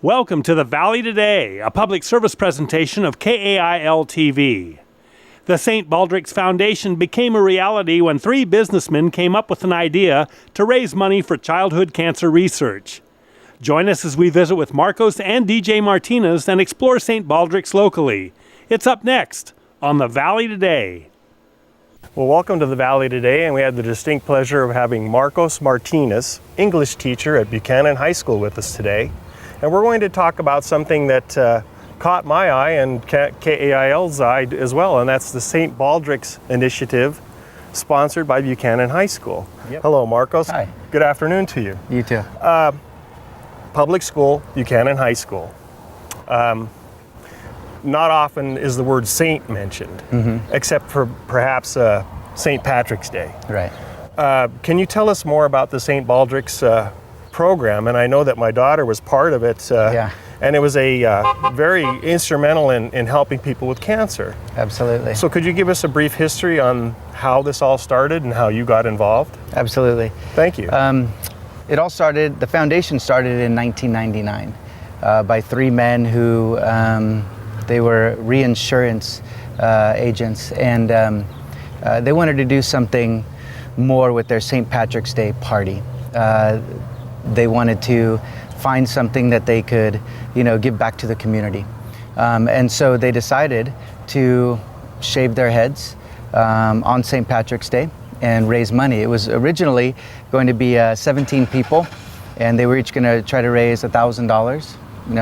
Welcome to the Valley Today, a public service presentation of KAIL-TV. The Saint Baldrics Foundation became a reality when three businessmen came up with an idea to raise money for childhood cancer research. Join us as we visit with Marcos and DJ Martinez and explore Saint Baldrics locally. It's up next on the Valley Today. Well, welcome to the Valley Today, and we had the distinct pleasure of having Marcos Martinez, English teacher at Buchanan High School, with us today. And we're going to talk about something that caught my eye and KAIL's eye as well, and that's the Saint Baldrics initiative sponsored by Buchanan High School. Yep. Hello, Marcos. Hi. Good afternoon to you. You too. Public school, Buchanan High School. Not often is the word saint mentioned, except for perhaps St. Patrick's Day. Right. Can you tell us more about the Saint Baldrics program? And I know that my daughter was part of it, and it was a very instrumental in helping people with cancer. Absolutely. So could you give us a brief history on how this all started and how you got involved? Absolutely. Thank you. It all started, the foundation started in 1999 by three men who, they were reinsurance agents, and they wanted to do something more with their St. Patrick's Day party. They wanted to find something that they could, give back to the community. And so they decided to shave their heads on St. Patrick's Day and raise money. It was originally going to be 17 people, and they were each going to try to raise $1,000,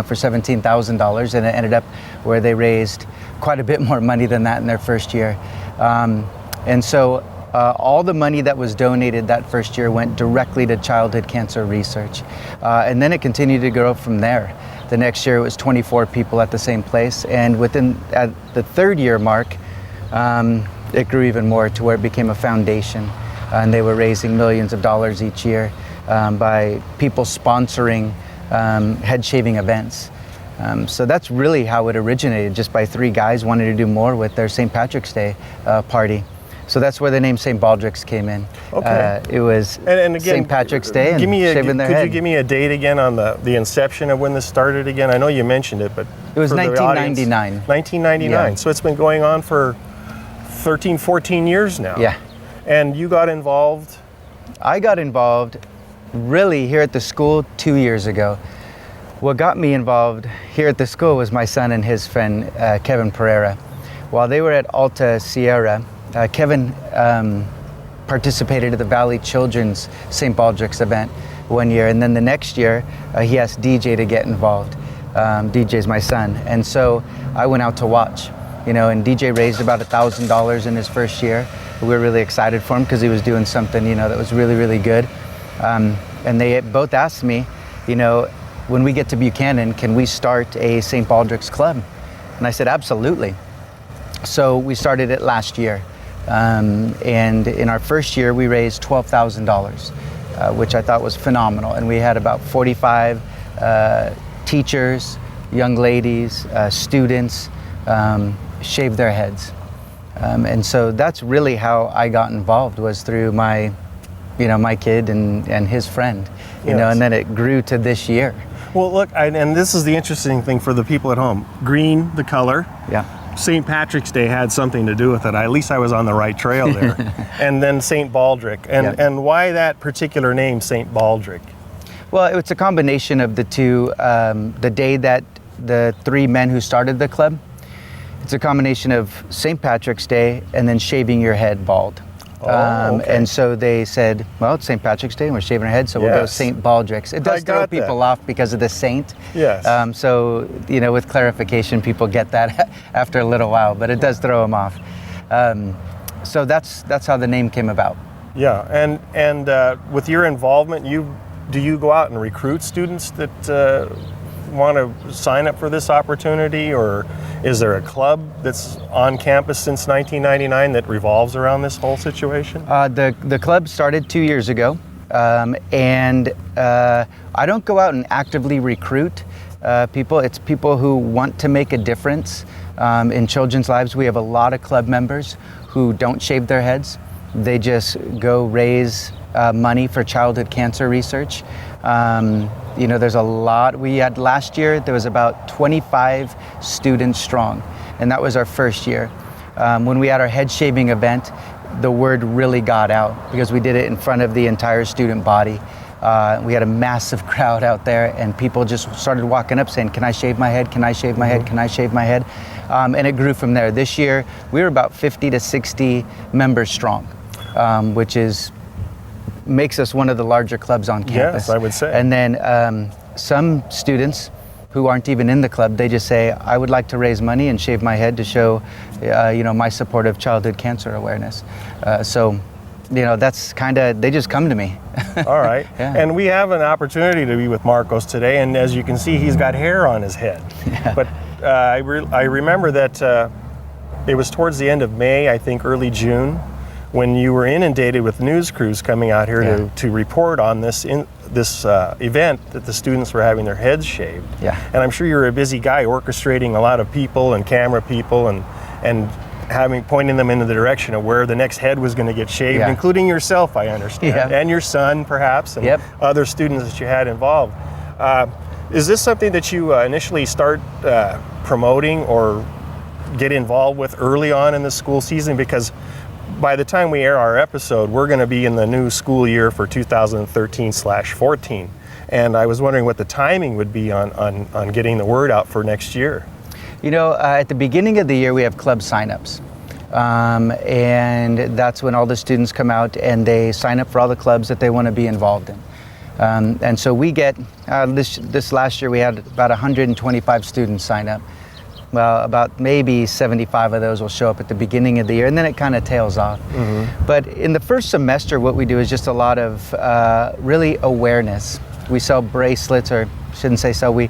for $17,000, and it ended up where they raised quite a bit more money than that in their first year. And so all the money that was donated that first year went directly to childhood cancer research. And then it continued to grow from there. The next year it was 24 people at the same place, and at the third year mark, it grew even more to where it became a foundation, and they were raising millions of dollars each year by people sponsoring head shaving events. So that's really how it originated, just by three guys wanting to do more with their St. Patrick's Day party. So that's where the name Saint Baldrics came in. Okay. It was and again, St. Patrick's Day and shaving their head. Could you give me a date again on the inception of when this started again? I know you mentioned it, but it was 1999. 1999. Yeah. So it's been going on for 13, 14 years now. Yeah. And you got involved? I got involved really here at the school 2 years ago. What got me involved here at the school was my son and his friend, Kevin Pereira. While they were at Alta Sierra, Kevin participated at the Valley Children's St. Baldrics event one year, and then the next year he asked DJ to get involved. DJ's my son, and so I went out to watch, and DJ raised about $1,000 in his first year. We were really excited for him because he was doing something, that was really, really good. And they both asked me, when we get to Buchanan, can we start a St. Baldrics club? And I said, absolutely. So we started it last year. And in our first year, we raised $12,000, which I thought was phenomenal. And we had about 45 teachers, young ladies, students shave their heads. And so that's really how I got involved, was through my kid and his friend, and then it grew to this year. Well, look, and this is the interesting thing for the people at home. Green, the color. Yeah. St. Patrick's Day had something to do with it. At least I was on the right trail there. And then Saint Baldric. And why that particular name, Saint Baldric? Well, it's a combination of the two. The day that the three men who started the club, it's a combination of St. Patrick's Day and then shaving your head bald. Okay. And so they said, well, it's St. Patrick's Day and we're shaving our heads, so we'll go St. Baldrics. It does throw people off because of the saint. Yes. So, with clarification, people get that after a little while, but it does throw them off. So that's how the name came about. Yeah, and with your involvement, do you go out and recruit students that want to sign up for this opportunity, or is there a club that's on campus since 1999 that revolves around this whole situation? The club started 2 years ago, and I don't go out and actively recruit people. It's people who want to make a difference in children's lives. We have a lot of club members who don't shave their heads. They just go raise money for childhood cancer research. There's a lot. We had last year, there was about 25 students strong, and that was our first year. When we had our head shaving event, the word really got out because we did it in front of the entire student body. We had a massive crowd out there, and people just started walking up saying, "Can I shave my head? Can I shave my head? Can I shave my head?" And it grew from there. This year, we were about 50 to 60 members strong, which makes us one of the larger clubs on campus. Yes, I would say. And then some students who aren't even in the club, they just say, "I would like to raise money and shave my head to show, my support of childhood cancer awareness." That's they just come to me. All right. Yeah. And we have an opportunity to be with Marcos today, and as you can see, he's got hair on his head. Yeah. But I remember that it was towards the end of May, I think early June, when you were inundated with news crews coming out here to report on this event that the students were having their heads shaved. Yeah. And I'm sure you're a busy guy orchestrating a lot of people and camera people and pointing them in the direction of where the next head was going to get shaved, including yourself, I understand, and your son perhaps, and other students that you had involved. Is this something that you initially start promoting or get involved with early on in the school season? Because by the time we air our episode, we're going to be in the new school year for 2013/14. And I was wondering what the timing would be on getting the word out for next year. At the beginning of the year, we have club signups. And that's when all the students come out and they sign up for all the clubs that they want to be involved in. And so we get, this last year, we had about 125 students sign up. Well, about maybe 75 of those will show up at the beginning of the year, and then it kind of tails off. Mm-hmm. But in the first semester, what we do is just a lot of really awareness. We sell bracelets, or shouldn't say sell, we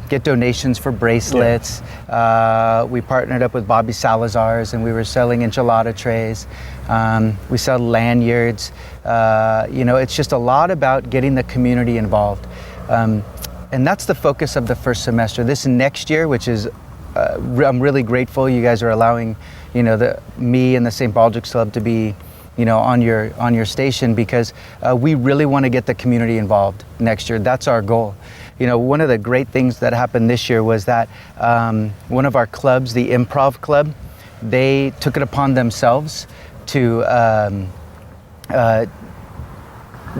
get donations for bracelets. We partnered up with Bobby Salazar's, and we were selling enchilada trays. We sell lanyards. It's just a lot about getting the community involved. And that's the focus of the first semester. This next year, which is, I'm really grateful you guys are allowing, me and the Saint Baldrics Club to be, on your station, because we really want to get the community involved next year. That's our goal. One of the great things that happened this year was that one of our clubs, the Improv Club, they took it upon themselves to,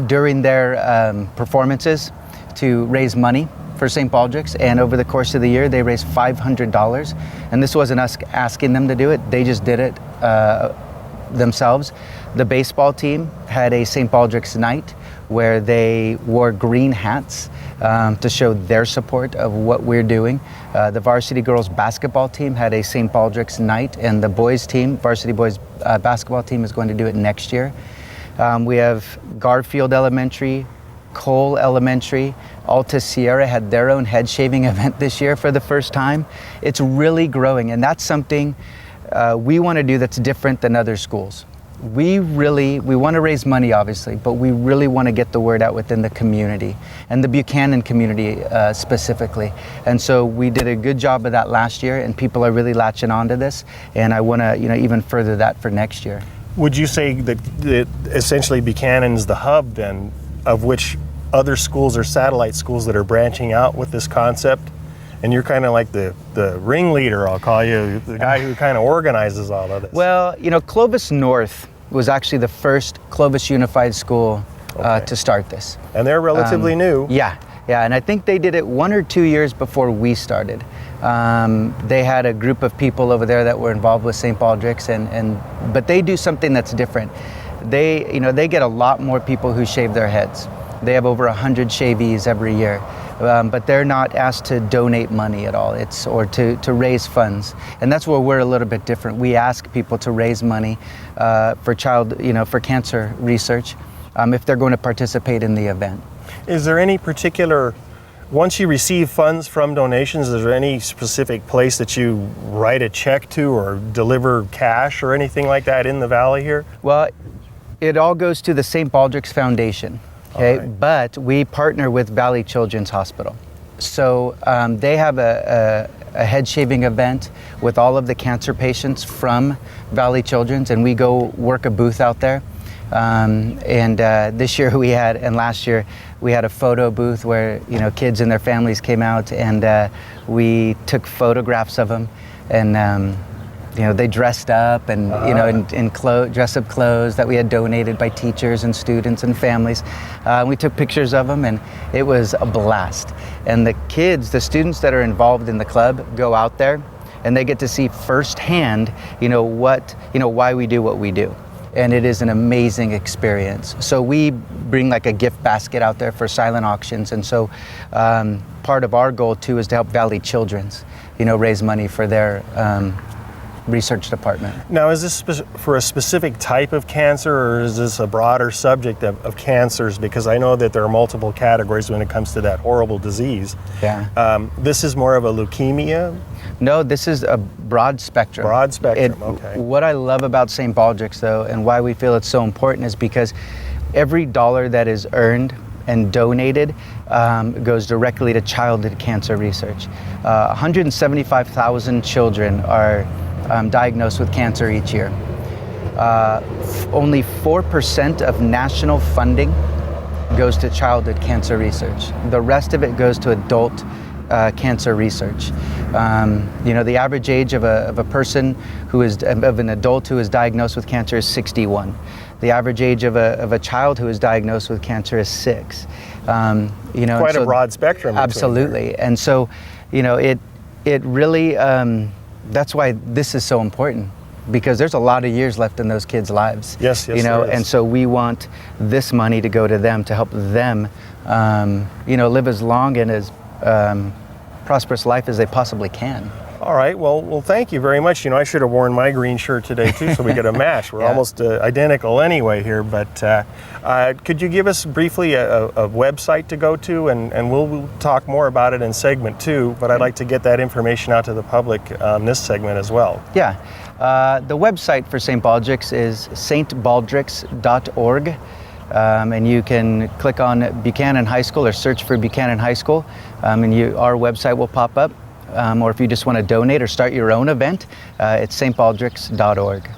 during their performances, to raise money for Saint Baldrics, and over the course of the year they raised $500, and this wasn't us asking them to do it, they just did it themselves. The baseball team had a Saint Baldrics night where they wore green hats to show their support of what we're doing. The varsity girls basketball team had a Saint Baldrics night, and the boys team, varsity boys basketball team, is going to do it next year. We have Garfield Elementary, Cole Elementary, Alta Sierra had their own head shaving event this year for the first time. It's really growing, and that's something we want to do that's different than other schools. We want to raise money, obviously, but we really want to get the word out within the community, and the Buchanan community specifically. And so we did a good job of that last year, and people are really latching onto this, and I want to even further that for next year. Would you say that essentially Buchanan's the hub then, of which other schools or satellite schools that are branching out with this concept, and you're kind of like the ringleader, I'll call you, the guy who kind of organizes all of this? Well, Clovis North was actually the first Clovis Unified School to start this. And they're relatively new. Yeah, and I think they did it 1 or 2 years before we started. They had a group of people over there that were involved with Saint Baldrics, but they do something that's different. They get a lot more people who shave their heads. They have over 100 shavees every year, but they're not asked to donate money at all. Or to raise funds, and that's where we're a little bit different. We ask people to raise money for for cancer research, if they're going to participate in the event. Is there any particular, once you receive funds from donations, is there any specific place that you write a check to or deliver cash or anything like that in the valley here? Well, it all goes to the Saint Baldrics Foundation, okay? Right. But we partner with Valley Children's Hospital. So they have a head shaving event with all of the cancer patients from Valley Children's, and we go work a booth out there. This year and last year we had a photo booth where kids and their families came out, and we took photographs of them, and they dressed up and in dress-up clothes that we had donated by teachers and students and families. We took pictures of them, and it was a blast. And the students that are involved in the club go out there, and they get to see firsthand, why we do what we do. And it is an amazing experience. So we bring like a gift basket out there for silent auctions. And so part of our goal too is to help Valley Children's, raise money for their research department. Now, is this for a specific type of cancer, or is this a broader subject of cancers? Because I know that there are multiple categories when it comes to that horrible disease. Yeah. This is more of a leukemia? No, this is a broad spectrum. Broad spectrum, okay. What I love about Saint Baldrics, though, and why we feel it's so important, is because every dollar that is earned and donated goes directly to childhood cancer research. 175,000 children are diagnosed with cancer each year. Only 4% of national funding goes to childhood cancer research. The rest of it goes to adult cancer research. The average age of a person of an adult who is diagnosed with cancer is 61. The average age of a child who is diagnosed with cancer is 6. Quite a broad spectrum. Absolutely. And so, it really, that's why this is so important, because there's a lot of years left in those kids' lives. Yes, there is. And so we want this money to go to them to help them, live as long and as prosperous life as they possibly can. All right. Well, thank you very much. I should have worn my green shirt today too, so we get a match. We're almost identical anyway here. But could you give us briefly a website to go to, and we'll talk more about it in segment 2. But I'd like to get that information out to the public on this segment as well. Yeah. The website for Saint Baldrics is saintbaldrics.org. And you can click on Buchanan High School or search for Buchanan High School, and our website will pop up. Or if you just want to donate or start your own event, it's saintbaldrics.org.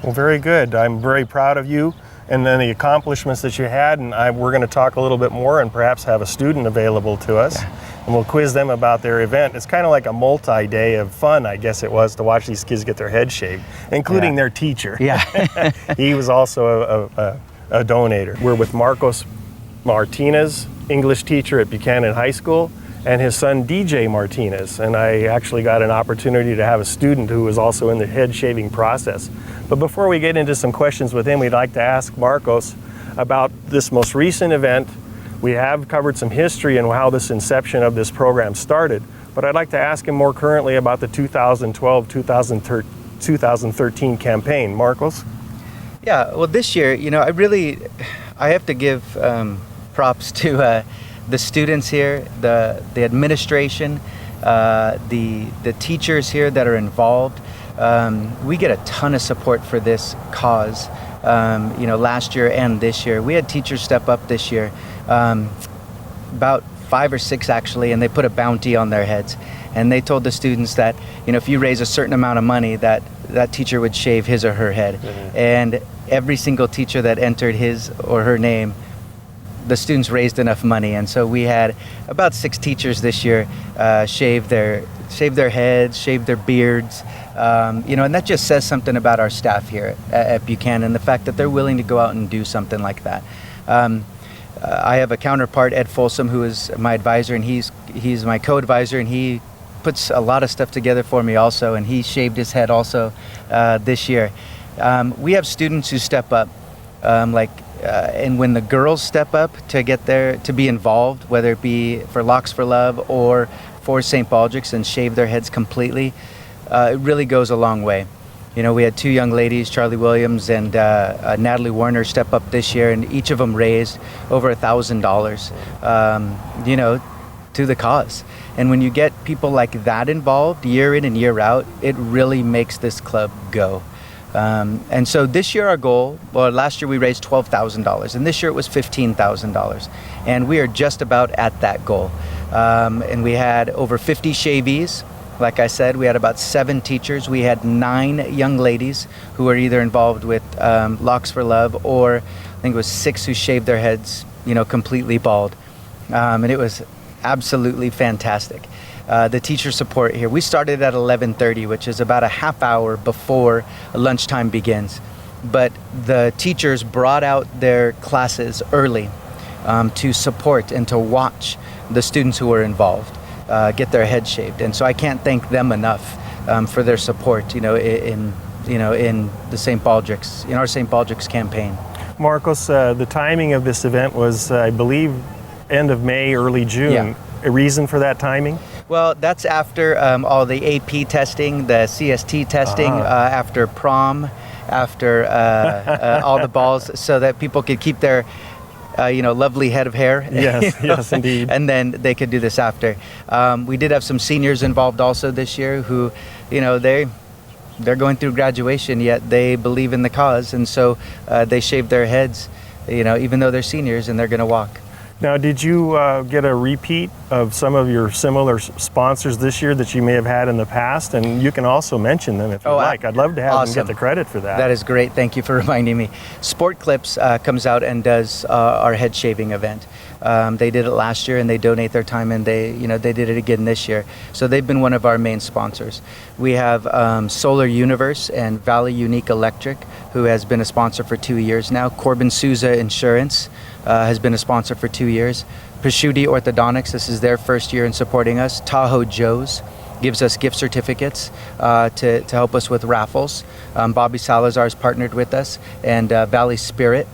Well, very good. I'm very proud of you and then the accomplishments that you had, and we're going to talk a little bit more and perhaps have a student available to us, and we'll quiz them about their event. It's kind of like a multi-day of fun, I guess it was, to watch these kids get their heads shaved, including their teacher. Yeah. He was also a donator. We're with Marcos Martinez, English teacher at Buchanan High School, and his son DJ Martinez. And I actually got an opportunity to have a student who was also in the head shaving process. But before we get into some questions with him, we'd like to ask Marcos about this most recent event. We have covered some history and how this inception of this program started, but I'd like to ask him more currently about the 2012-2013 campaign. Marcos? Yeah, well, this year, I have to give props to the students here, the administration, the teachers here that are involved. We get a ton of support for this cause. Last year and this year, we had teachers step up this year, about 5 or 6 actually, and they put a bounty on their heads. And they told the students that, if you raise a certain amount of money, that teacher would shave his or her head. Mm-hmm. And every single teacher that entered his or her name, the students raised enough money. And so we had about 6 teachers this year shave their heads, shave their beards. And that just says something about our staff here at Buchanan, the fact that they're willing to go out and do something like that. I have a counterpart, Ed Folsom, who is my advisor, and he's my co-advisor, and he puts a lot of stuff together for me also, and he shaved his head also this year. We have students who step up, and when the girls step up to get there, to be involved, whether it be for Locks for Love or for Saint Baldrics, and shave their heads completely, it really goes a long way. We had 2 young ladies, Charlie Williams and Natalie Warner, step up this year, and each of them raised over $1,000, to the cause. And when you get people like that involved year in and year out, it really makes this club go. And so this year our goal, last year we raised $12,000, and this year it was $15,000. And we are just about at that goal. And we had over 50 shavees Like I said, we had about 7 teachers. We had 9 young ladies who were either involved with Locks for Love, or I think it was 6 who shaved their heads, completely bald. And it was absolutely fantastic. The teacher support here, we started at 11:30, which is about a half hour before lunchtime begins. But the teachers brought out their classes early to support and to watch the students who were involved get their heads shaved. And so I can't thank them enough for their support, in the Saint Baldrics, in our Saint Baldrics campaign. Marcos, the timing of this event was, I believe, end of May, early June. Yeah. A reason for that timing? Well, that's after all the AP testing, the CST testing, after prom, after all the balls, so that people could keep their lovely head of hair. Yes, yes, indeed. And then they could do this after. We did have some seniors involved also this year who, they're going through graduation, yet they believe in the cause, and so they shave their heads, even though they're seniors and they're going to walk. Now, did you get a repeat of some of your similar sponsors this year that you may have had in the past? And you can also mention them if you like. I'd love to have them get the credit for that. That is great. Thank you for reminding me. Sport Clips comes out and does our head shaving event. They did it last year, and they donate their time, and they did it again this year. So they've been one of our main sponsors. We have Solar Universe and Valley Unique Electric, who has been a sponsor for 2 years now. Corbin Souza Insurance has been a sponsor for 2 years. Pashuti Orthodontics, this is their first year in supporting us. Tahoe Joe's gives us gift certificates to help us with raffles. Bobby Salazar has partnered with us, and Valley Spirit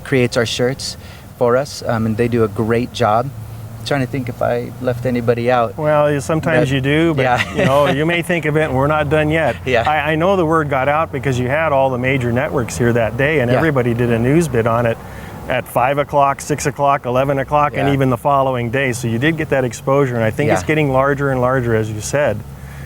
creates our shirts for us, and they do a great job. Trying to think if I left anybody out. Well, sometimes you do, but yeah. You may think of it, and we're not done yet. Yeah. I know the word got out because you had all the major networks here that day, and everybody did a news bit on it at 5 o'clock, 6 o'clock, 11 o'clock, and even the following day. So you did get that exposure, and I think it's getting larger and larger, as you said.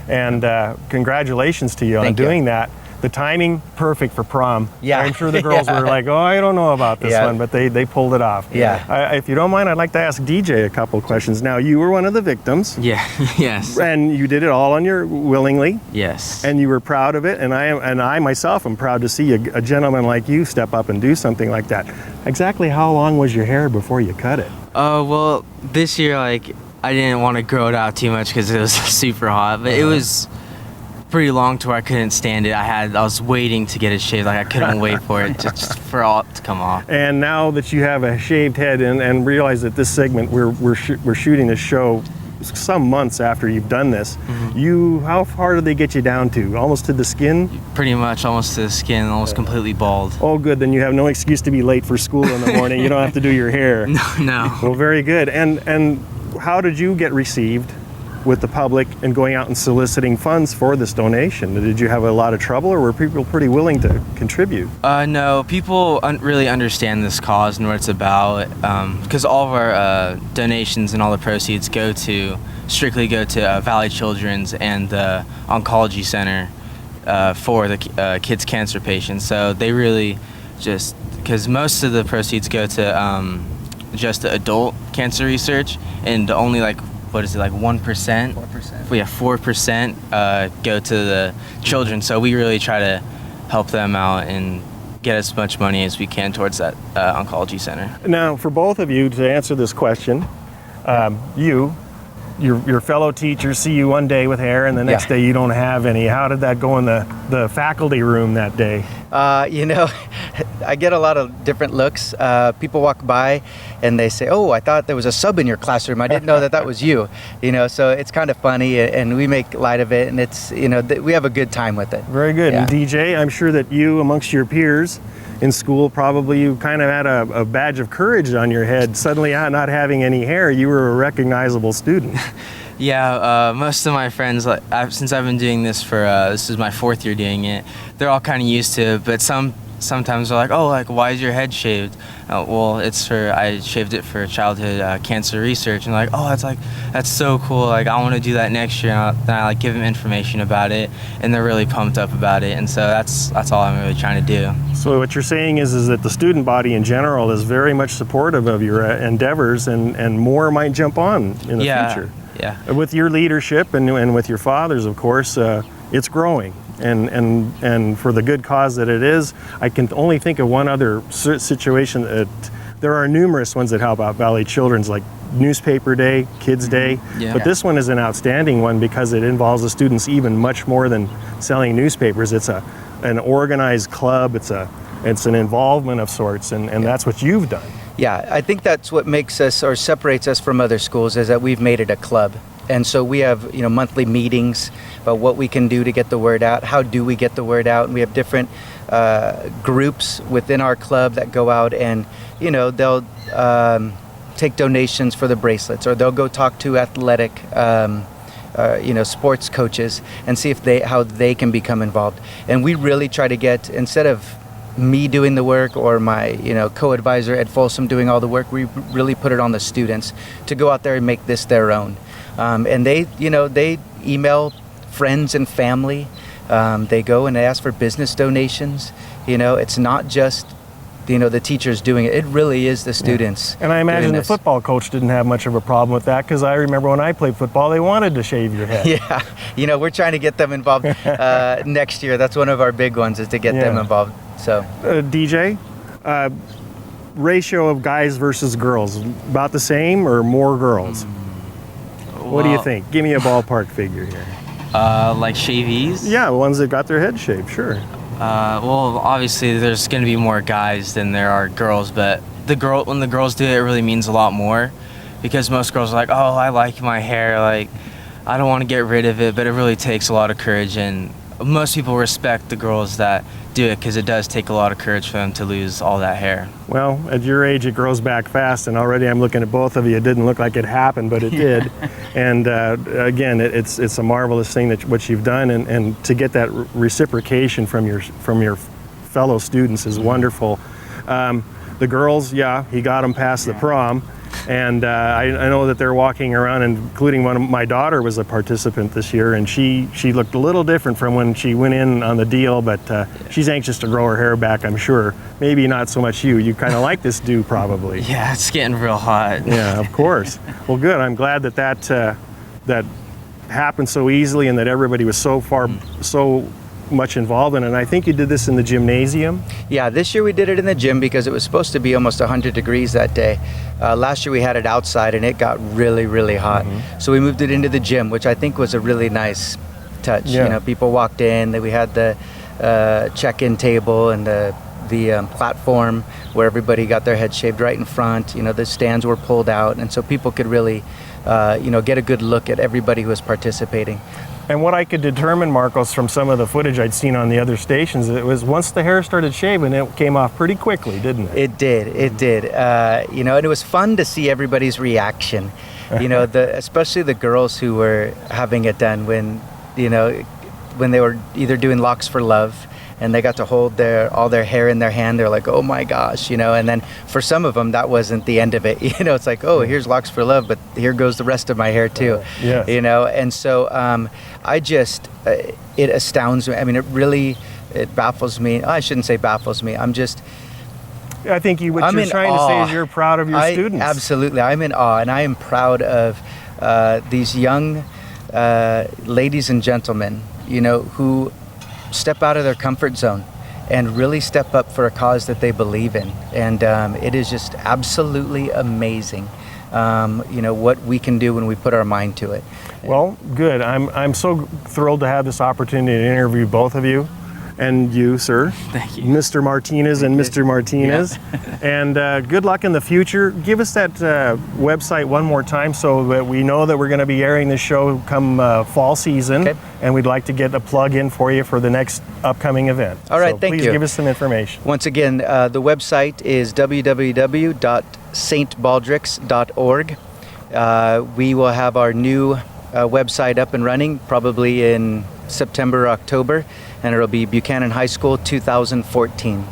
And congratulations to you on doing that. The timing, perfect for prom. Yeah. I'm sure the girls were like, oh, I don't know about this one, but they pulled it off. Yeah. If you don't mind, I'd like to ask DJ a couple questions. Now, you were one of the victims. Yeah, yes. And you did it all on your willingly. Yes. And you were proud of it, and I myself am proud to see a gentleman like you step up and do something like that. Exactly how long was your hair before you cut it? Well, this year, I didn't want to grow it out too much because it was super hot, but it was pretty long to where I couldn't stand it. I was waiting to get it shaved. I couldn't wait for it just for all to come off. And now that you have a shaved head and realize that this segment we're shooting this show some months after you've done this, how far did they get you down to? Almost to the skin? Pretty much almost to the skin, almost completely bald. Oh, good. Then you have no excuse to be late for school in the morning. You don't have to do your hair. No. Well, very good. And how did you get received with the public and going out and soliciting funds for this donation? Did you have a lot of trouble, or were people pretty willing to contribute? No, people really understand this cause and what it's about, because all of our donations and all the proceeds strictly go to Valley Children's and the Oncology Center for the kids' cancer patients. So they really because most of the proceeds go to just the adult cancer research, and only 1%? 4%. Yeah, 4% go to the children. So we really try to help them out and get as much money as we can towards that oncology center. Now, for both of you to answer this question, your fellow teachers see you one day with hair, and the next day you don't have any. How did that go in the faculty room that day? I get a lot of different looks. People walk by and they say, oh, I thought there was a sub in your classroom. I didn't know that was you. So it's kind of funny, and we make light of it, and it's, we have a good time with it. Very good. Yeah. And DJ, I'm sure that you, amongst your peers in school, probably you kind of had a badge of courage on your head. Suddenly not having any hair, you were a recognizable student. Yeah, most of my friends, since I've been doing this this is my 4th year doing it, they're all kind of used to it, but sometimes they're like, oh, why is your head shaved? Well, I shaved it for childhood cancer research, and that's so cool. I want to do that next year. And then I give them information about it, and they're really pumped up about it. And so that's all I'm really trying to do. So what you're saying is that the student body in general is very much supportive of your endeavors, and more might jump on in the future. Yeah. With your leadership and with your father's, of course, it's growing. And for the good cause that it is, I can only think of one other situation. There are numerous ones that help out Valley Children's, like Newspaper Day, Kids Day. Yeah. But this one is an outstanding one because it involves the students even much more than selling newspapers. It's an organized club. It's an involvement of sorts, and that's what you've done. Yeah, I think that's what makes us or separates us from other schools is that we've made it a club. And so we have, monthly meetings about what we can do to get the word out. How do we get the word out? And we have different groups within our club that go out and, they'll take donations for the bracelets, or they'll go talk to athletic, sports coaches and see how they can become involved. And we really try to get, instead of me doing the work or my co-advisor Ed Folsom doing all the work, we really put it on the students to go out there and make this their own. And they email friends and family. They go and they ask for business donations. It's not just the teachers doing it. It really is the students. And I imagine the football coach didn't have much of a problem with that, because I remember when I played football, they wanted to shave your head. Yeah, we're trying to get them involved next year. That's one of our big ones, is to get them involved. So, DJ, ratio of guys versus girls, about the same or more girls? What do you think? Give me a ballpark figure here. Like shavees? Yeah, ones that got their head shaved, sure. Well, obviously there's going to be more guys than there are girls, but when the girls do it, it really means a lot more, because most girls are like, oh, I like my hair, like I don't want to get rid of it, but it really takes a lot of courage, and most people respect the girls that do it, because it does take a lot of courage for them to lose all that hair. Well, at your age, it grows back fast, and already I'm looking at both of you. It didn't look like it happened, but it did. And again, it's a marvelous thing that what you've done, and to get that reciprocation from your fellow students is wonderful. The girls, yeah, he got them past the prom. And I know that they're walking around, including my daughter was a participant this year, and she looked a little different from when she went in on the deal, but she's anxious to grow her hair back, I'm sure. Maybe not so much you. You kind of like this do, probably. Yeah, it's getting real hot. Yeah, of course. Well, good. I'm glad that happened so easily, and that everybody was so much involved in it. And I think you did this in the gymnasium. Yeah, this year we did it in the gym because it was supposed to be almost 100 degrees that day. Last year we had it outside and it got really, really hot. So we moved it into the gym, which I think was a really nice touch. Yeah. People walked in, we had the check-in table and the platform where everybody got their head shaved right in front. The stands were pulled out, and so people could really get a good look at everybody who was participating. And what I could determine, Marcos, from some of the footage I'd seen on the other stations, it was once the hair started shaving, it came off pretty quickly, didn't it? It did. And it was fun to see everybody's reaction. Especially the girls who were having it done when they were either doing locks for love, and they got to hold all their hair in their hand. They're like, oh my gosh, and then for some of them, that wasn't the end of it. It's like, oh, here's locks for love, but here goes the rest of my hair too. Yes. And so it astounds me. I mean, it baffles me. I shouldn't say baffles me. I think what you're trying to say is you're proud of your students. Absolutely. I'm in awe, and I am proud of these young ladies and gentlemen, who step out of their comfort zone and really step up for a cause that they believe in. And it is just absolutely amazing, what we can do when we put our mind to it. Well, good. I'm so thrilled to have this opportunity to interview both of you. And you, sir. Thank you. Mr. Martinez and Mr. Martinez. Yeah. And good luck in the future. Give us that website one more time so that we know that we're going to be airing this show come fall season. Okay. And we'd like to get a plug in for you for the next upcoming event. All right, thank you. Please give us some information. Once again, the website is www.saintbaldrics.org. We will have our new website up and running probably in September or October, and it'll be Buchanan High School 2014.